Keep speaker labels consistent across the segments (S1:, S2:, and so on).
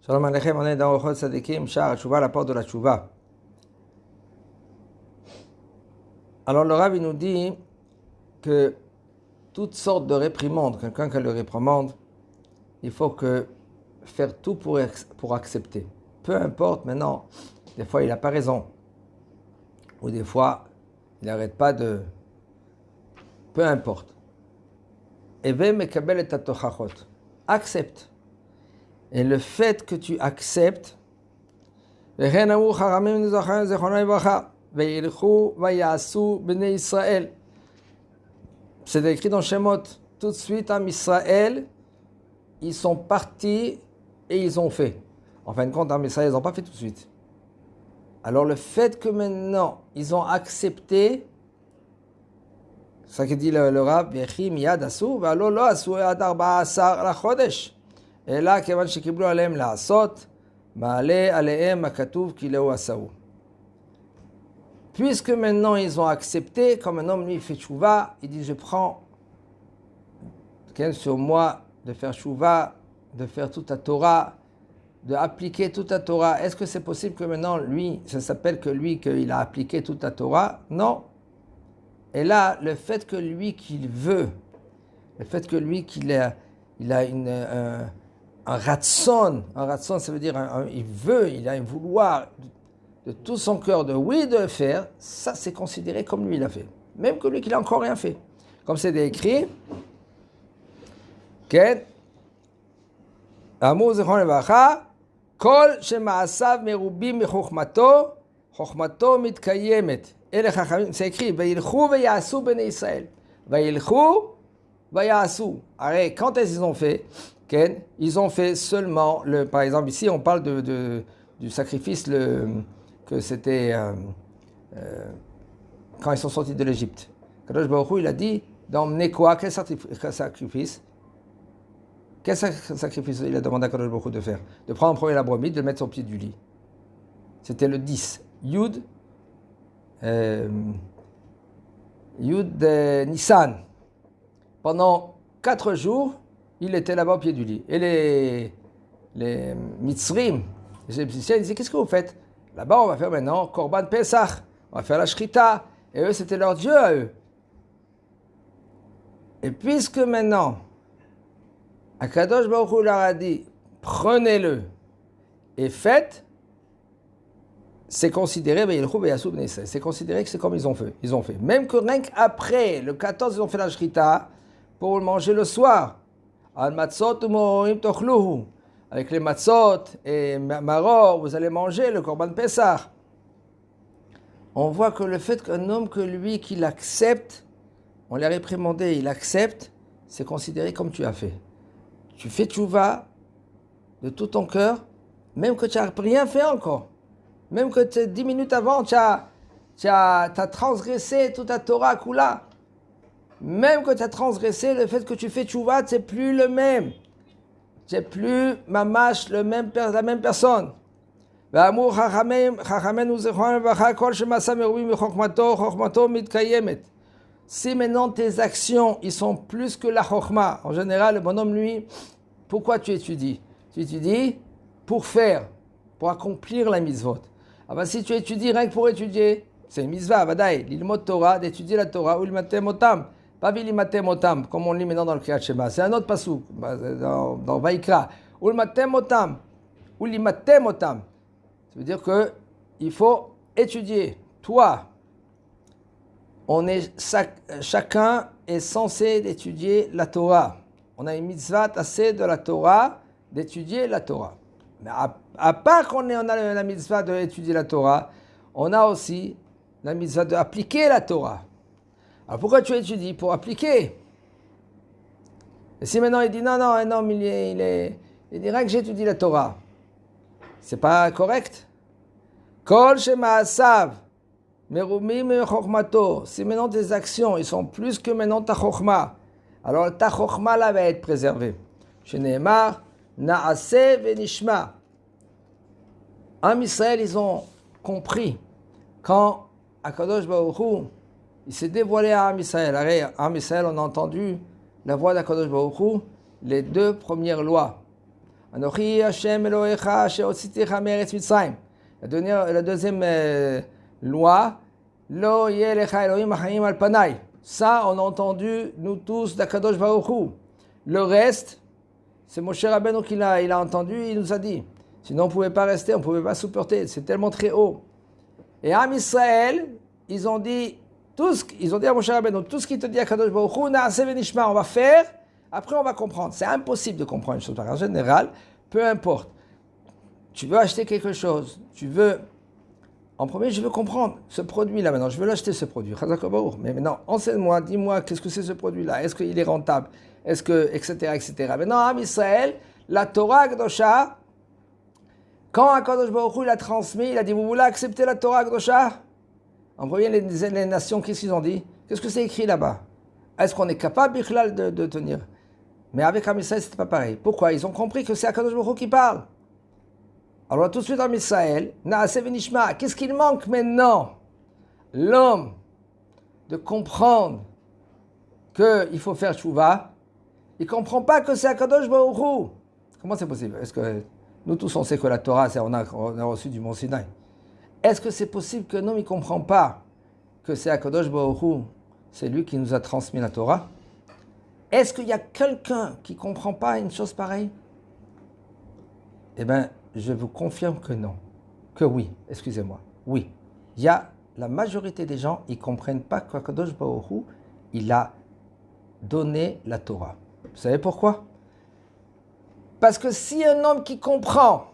S1: Shalom Aleichem, on est dans Ochot Sadikim, Shar Tshuva, la porte de la Tshuva. Alors le Rav, il nous dit que toutes sortes de réprimandes, quelqu'un qui le réprimande, il faut faire tout pour accepter. Peu importe maintenant, des fois il n'a pas raison, ou des fois il n'arrête pas de... Peu importe. Eve mekabel et atochachot. Accepte. Et le fait que tu acceptes, c'est écrit dans Shemot, tout de suite en Israël, ils sont partis et ils ont fait. En fin de compte, en Israël, ils n'ont pas fait tout de suite. Alors le fait que maintenant, ils ont accepté, c'est ça que dit le Rav, et là, כיוון שקיבלו עליהם לעשות, מעלה עליהם הכתוב כי לא עשהו. Puisque maintenant ils ont accepté, comme un homme lui fait tchouva, il dit je prends sur moi de faire tchouva, de faire toute la Torah, de appliquer toute la Torah. Est-ce que c'est possible que maintenant lui, ça s'appelle que lui qu'il a appliqué toute la Torah? Non. Et là, le fait que lui qu'il veut, le fait que lui qu'il a un ratson ça veut dire il veut, il a un vouloir de tout son cœur de oui de le faire, ça c'est considéré comme lui il a fait, même que lui qu'il a encore rien fait, comme c'est écrit כן אמור זיכרונו לברכה כל שמעשיו מרובים מחוכמתו חוכמתו מתקיימת. אלה חכמים, c'est écrit וילכו ויעשו בני ישראל וילכו ויעשו. הרי quand ils ont fait, ils ont fait seulement, par exemple ici on parle du sacrifice que c'était quand ils sont sortis de l'Égypte. Kadosh Baruch Hu, il a dit d'emmener quoi? Quel sacrifice? Quel sacrifice il a demandé à Kadosh Baruch Hu de faire? De prendre en premier la brebis, de le mettre au pied du lit. C'était le 10. Yud Nissan. Pendant 4 jours, il était là-bas au pied du lit. Et les Mitzrim, les Égyptiens, ils disaient, qu'est-ce que vous faites? Là-bas, on va faire maintenant Korban Pesach, on va faire la Shrita. Et eux, c'était leur Dieu à eux. Et puisque maintenant, Akadosh Baruch Hu leur a dit, prenez-le et faites, c'est considéré, c'est considéré que c'est comme ils ont fait. Même que rien qu'après, le 14, ils ont fait la Shrita pour le manger le soir. Al matzot u'morim tochluhu. Avec les matzot et maror, vous allez manger le Korban Pesach. On voit que le fait qu'un homme que lui, qu'il accepte, on l'a réprimandé, il accepte, c'est considéré comme tu as fait. Tu fais tchouva de tout ton cœur, même que tu n'as rien fait encore. Même que 10 minutes avant, tu as transgressé toute la Torah Kula. Même que tu as transgressé, le fait que tu fais tchouva, c'est plus le même. C'est plus mamash la même personne. Si maintenant tes actions, ils sont plus que la chokhma, en général, le bonhomme, lui, pourquoi tu étudies? Tu étudies pour faire, pour accomplir la mitzvot. Ah ben, si tu étudies rien que pour étudier, c'est une mitzvah, vadaï, l'ilmot Torah, d'étudier la Torah, ou l'ilmatem otam. Pas vilimatem otam, comme on lit maintenant dans le Kriyat Shema. C'est un autre pasuk, dans Vaikra. Ulmatem otam. Ulimatem otam. Ça veut dire qu'il faut étudier. Toi, chacun est censé d'étudier la Torah. On a une mitzvah assez de la Torah, d'étudier la Torah. Mais à part qu'on a la mitzvah d'étudier la Torah, on a aussi la mitzvah d'appliquer la Torah. Alors pourquoi tu étudies? Pour appliquer. Et si maintenant il dit non, il dit rien que j'étudie la Torah, c'est pas correct. Kol shema'asav merumim chokhmato. Si maintenant tes actions ils sont plus que maintenant ta chokhma, alors ta chokhma là va être préservée. Shene'emar na'aseh venishma. En Israël ils ont compris quand Akadosh Baruch Hu il s'est dévoilé à Am Israël. On a entendu la voix d'Akadosh Baruch Hu, les 2 premières lois. Anochi Hashem Elohecha asher hotzitecha me'eretz Mitzrayim. La deuxième loi, Lo yeh lecha Elohim achayim al panai. Ça, on a entendu, nous tous, d'Akadosh Baruch Hu. Le reste, c'est Moshe Rabbeinu qui l'a entendu, il nous a dit. Sinon, on ne pouvait pas rester, on ne pouvait pas supporter. C'est tellement très haut. Et Am Israël, ils ont dit à Moshe Rabbeinu, tout ce qui te dit Akadosh Baruch Hu, na'aseh v'nishma, on va faire, après on va comprendre. C'est impossible de comprendre une chose. En général, peu importe. Tu veux acheter quelque chose, en premier, je veux comprendre ce produit-là maintenant, je veux l'acheter ce produit. Mais maintenant, enseigne-moi, dis-moi, qu'est-ce que c'est ce produit-là? Est-ce qu'il est rentable? Est-ce que, etc., etc. Maintenant, Am Israël, la Torah Kedosha, quand Akadosh Baruch Hu l'a transmis, il a dit, vous voulez accepter la Torah Kedosha? En premier, les nations, qu'est-ce qu'ils ont dit? Qu'est-ce que c'est écrit là-bas? Est-ce qu'on est capable, Bichlal, de tenir? Mais avec Am Israël, c'était pas pareil. Pourquoi? Ils ont compris que c'est Akadosh Baruch Hu qui parle. Alors tout de suite en Israël, Naaseh v'nishma, qu'est-ce qu'il manque maintenant? L'homme, de comprendre qu'il faut faire tchouva, il ne comprend pas que c'est Akadosh Baruch Hu. Comment c'est possible? Est-ce que nous tous on sait que la Torah, on a reçu du Mont Sinaï. Est-ce que c'est possible que l'homme ne comprend pas que c'est Akadosh Baruch Hu, c'est lui qui nous a transmis la Torah? Est-ce qu'il y a quelqu'un qui ne comprend pas une chose pareille? Eh bien, je vous confirme que non. Que oui, excusez-moi. Oui. Il y a la majorité des gens, ils ne comprennent pas qu'Akadosh Baruch Hu, il a donné la Torah. Vous savez pourquoi? Parce que si un homme qui comprend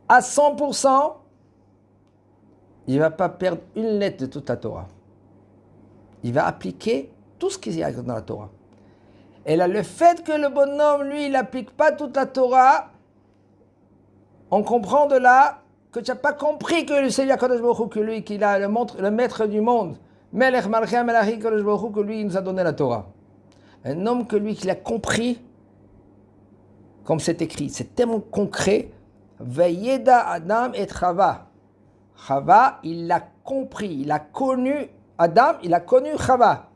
S1: à 100%, il ne va pas perdre une lettre de toute la Torah. Il va appliquer tout ce qu'il y a dans la Torah. Et là, le fait que le bonhomme, lui, il n'applique pas toute la Torah, on comprend de là que tu n'as pas compris que c'est Akadosh Baruch Hu, que lui, qu'il a le maître du monde, Melech Malchei Melachim, Akadosh Baruch Hu, que lui, il nous a donné la Torah. Un homme que lui, qu'il a compris, comme c'est écrit, c'est tellement concret, Vayeda Adam et Chava. Chava, il l'a compris, il a connu Adam, il a connu Chava.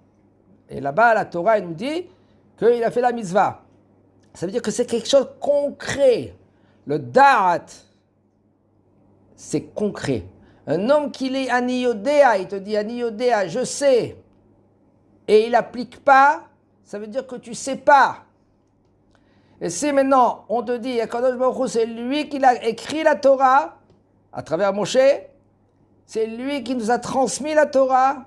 S1: Et là-bas, la Torah, elle nous dit qu'il a fait la mitzvah. Ça veut dire que c'est quelque chose de concret. Le da'at, c'est concret. Un homme qui est aniyodéa, il te dit aniyodéa, je sais, et il n'applique pas, ça veut dire que tu ne sais pas. Et si maintenant on te dit, Akadosh Baruch Hu, c'est lui qui a écrit la Torah, à travers Moshe, c'est lui qui nous a transmis la Torah,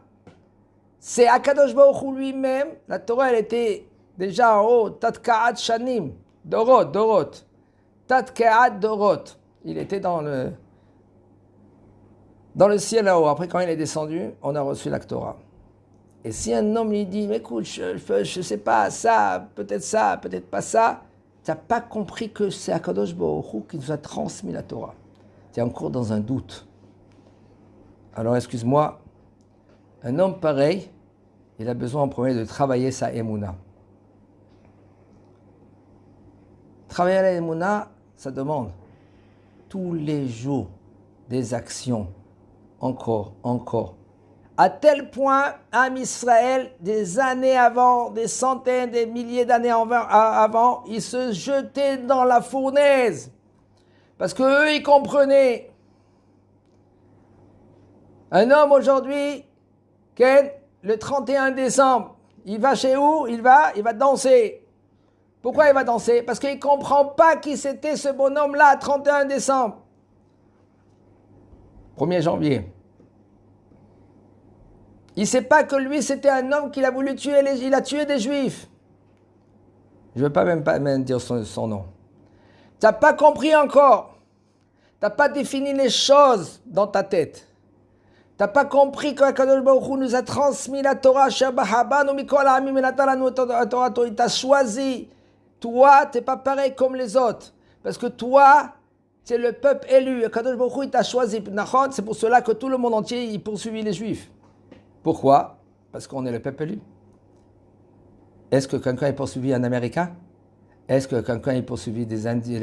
S1: c'est Akadosh Baruch Hu lui-même, la Torah elle était déjà en haut, Tat Ka'at Shanim, Dorot, Tat Ka'at Dorot, il était dans le ciel là-haut. Après quand il est descendu, on a reçu la Torah. Et si un homme lui dit, mais écoute, je sais pas, ça, peut-être pas ça, tu n'as pas compris que c'est Akadosh Baruch Hu qui nous a transmis la Torah. Tu es encore dans un doute. Alors excuse-moi, un homme pareil, il a besoin en premier de travailler sa émouna. Travailler la émouna, ça demande tous les jours des actions, encore. À tel point, Am Israël, des années avant, des centaines, des milliers d'années avant, ils se jetaient dans la fournaise. Parce qu'eux, ils comprenaient. Un homme aujourd'hui, le 31 décembre, il va chez où? Il va danser. Pourquoi il va danser? Parce qu'il ne comprend pas qui c'était ce bonhomme-là, 31 décembre. 1er janvier. Il ne sait pas que lui, c'était un homme qu'il a voulu tuer, il a tué des Juifs. Je ne veux pas même dire son nom. Tu n'as pas compris encore. Tu n'as pas défini les choses dans ta tête. Tu n'as pas compris que Akadosh Baruch Hu nous a transmis la Torah. Il t'a choisi. Toi, tu n'es pas pareil comme les autres. Parce que toi, c'est le peuple élu. Akadosh Baruch Hu, il t'a choisi. C'est pour cela que tout le monde entier, il poursuivit les Juifs. Pourquoi? Parce qu'on est le peuple élu. Est-ce que quelqu'un est poursuivi un Américain? Est-ce que quelqu'un est poursuivi les Indiens,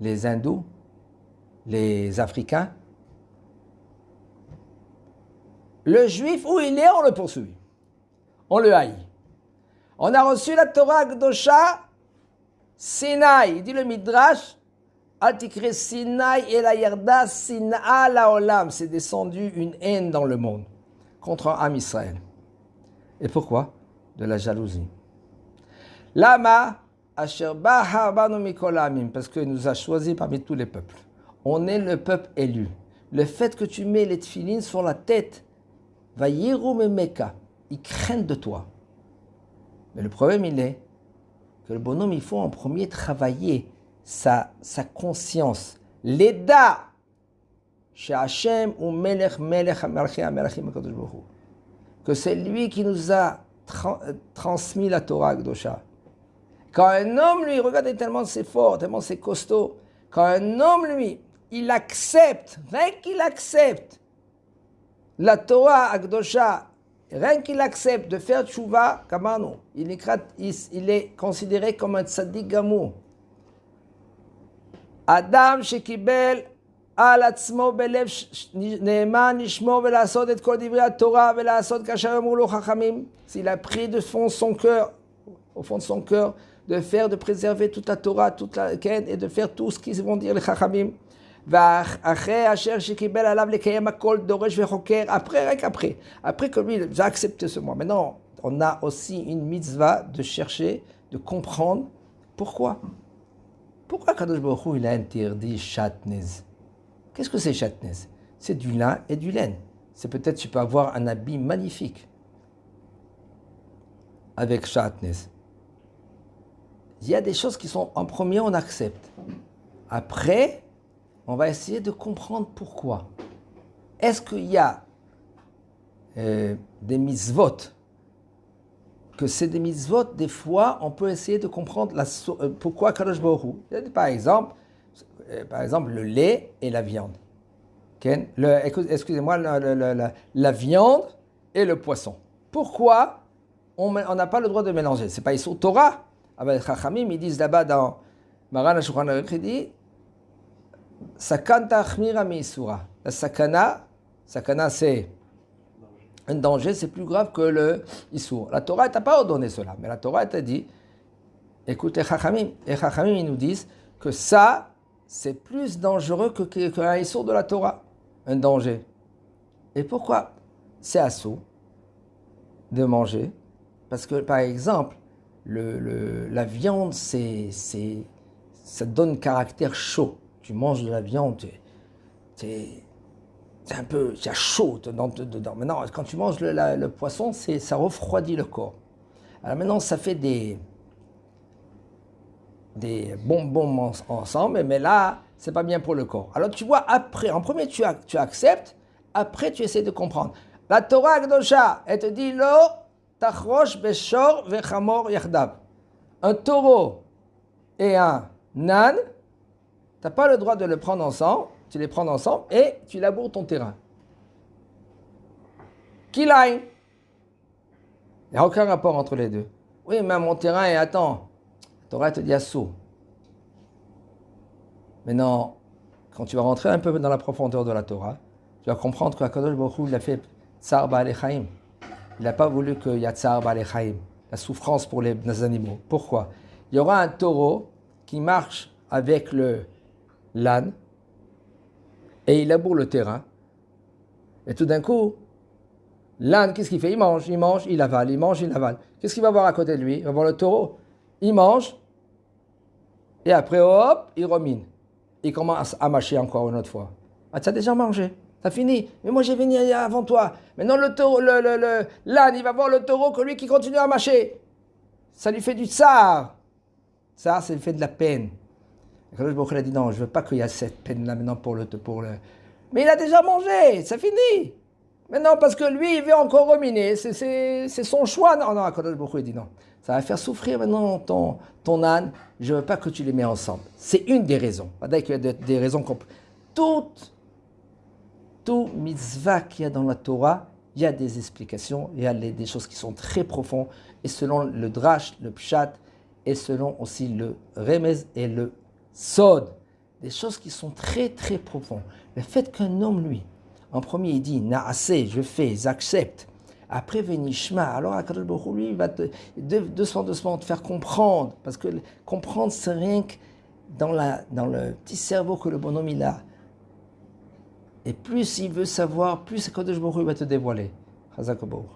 S1: les Hindous, les Africains? Le Juif, où il est, on le poursuit. On le haït. On a reçu la Torah Kedosha Sinaï, il dit le Midrash, Altikre Sinaï et la Yerda Sina la Olam, c'est descendu une haine dans le monde contre Am Israël. Et pourquoi? De la jalousie. Lama, Asher Baha Banu Mikol Amim, parce qu'il nous a choisis parmi tous les peuples. On est le peuple élu. Le fait que tu mets les tefilines sur la tête, va Yerum et Mecca, ils craignent de toi. Mais le problème, il est que le bonhomme, il faut en premier travailler sa conscience. L'Eda, chez Hachem ou Melech, Melech, Melechim, que c'est lui qui nous a transmis la Torah Akdosha. Quand un homme, lui, regardez tellement c'est fort, tellement c'est costaud, quand un homme, lui, il accepte, rien qu'il accepte la Torah Akdosha, rien qu'il accepte de faire tchouva, Kamano, il est considéré comme un tzaddik gamour. Adam shekibel al atzmo belev ne'eman nishmor ve'lasot et kol divrei Torah ve'lasot kasher amru lo chachamim. S'il a pris de fond son cœur, au fond de son cœur, de faire, de préserver toute la Torah, toute la Ken, et de faire tout ce qu'ils vont dire les chachamim. Après, que lui, j'ai accepté ce mois. Maintenant, on a aussi une mitzvah de chercher, de comprendre pourquoi. Pourquoi Kadosh Baruch Hu, il a interdit chatnez? Qu'est-ce que c'est chatnez? C'est du lin et du laine. C'est peut-être tu peux avoir un habit magnifique avec chatnez. Il y a des choses qui sont en premier, on accepte. Après, on va essayer de comprendre pourquoi. Est-ce qu'il y a des mitzvot, que c'est des mitzvot, des fois, on peut essayer de comprendre pourquoi Kadosh Baruch Hu. Par exemple, le lait et la viande. Excusez-moi, la viande et le poisson. Pourquoi on n'a pas le droit de mélanger? C'est pas ici au Torah. Les Chachamim, ils disent là-bas dans Maran HaShulchan Aruch, il dit Sakan ta'achmira me'isura. La sakana, c'est un danger, c'est plus grave que le issour. La Torah, elle t'a pas ordonné cela, mais la Torah, elle t'a dit, écoute, les Chachamim, ils nous disent que ça, c'est plus dangereux qu'un issour de la Torah, un danger. Et pourquoi c'est assourd de manger? Parce que, par exemple, la viande, ça donne caractère chaud. Tu manges de la viande, c'est un peu, il y a chaud dedans. Maintenant, quand tu manges le poisson, ça refroidit le corps. Alors maintenant, ça fait des bonbons ensemble, mais là, c'est pas bien pour le corps. Alors tu vois, après, en premier, tu acceptes, après, tu essaies de comprendre. La Torah Akdosha, elle te dit, lo tachrosh beshor vechamor yachdav. Un taureau et un âne, tu n'as pas le droit de le prendre ensemble, tu les prends ensemble et tu laboures ton terrain. Kilaï. Il n'y a aucun rapport entre les deux. Oui, mais mon terrain est, attends, la Torah te dit assourd. Mais non, quand tu vas rentrer un peu dans la profondeur de la Torah, tu vas comprendre qu'Akadosh Baruch Hu, il a fait tsar ba'alei chaim. Il n'a pas voulu qu'il y ait tsar ba'alei chaim, la souffrance pour les animaux. Pourquoi? Il y aura un taureau qui marche avec l'âne et il laboure le terrain. Et tout d'un coup, l'âne, qu'est-ce qu'il fait? Il mange, il avale, il mange, il avale. Qu'est-ce qu'il va voir à côté de lui? Il va voir le taureau. Il mange et après, hop, il remine. Il commence à mâcher encore une autre fois. Ah, tu as déjà mangé, t'as fini. Mais moi, j'ai venu avant toi. Maintenant, l'âne, il va voir le taureau que lui qui continue à mâcher. Ça lui fait du tsar. Tsar, ça lui fait de la peine. Et Kadosh Baruch Hu a dit non, je ne veux pas qu'il y ait cette peine-là maintenant pour le. Mais il a déjà mangé, ça finit. Maintenant, parce que lui, il veut encore ruminer, c'est son choix. Non, Kadosh Baruch Hu a dit non. Ça va faire souffrir maintenant ton âne. Je ne veux pas que tu les mets ensemble. C'est une des raisons. Pas qu'il y a des raisons tout mitzvah qu'il y a dans la Torah, il y a des explications, il y a des choses qui sont très profondes. Et selon le drash, le pshat, et selon aussi le remez et le sod, des choses qui sont très très profondes. Le fait qu'un homme, lui, en premier, il dit naaseh, je fais, j'accepte. Après, Venishma, alors Akadosh Baruch Hu, lui, il va doucement te faire comprendre, parce que comprendre, c'est rien que dans le petit cerveau que le bonhomme il a. Et plus il veut savoir, plus Akadosh Baruch Hu va te dévoiler. Chazak Baruch.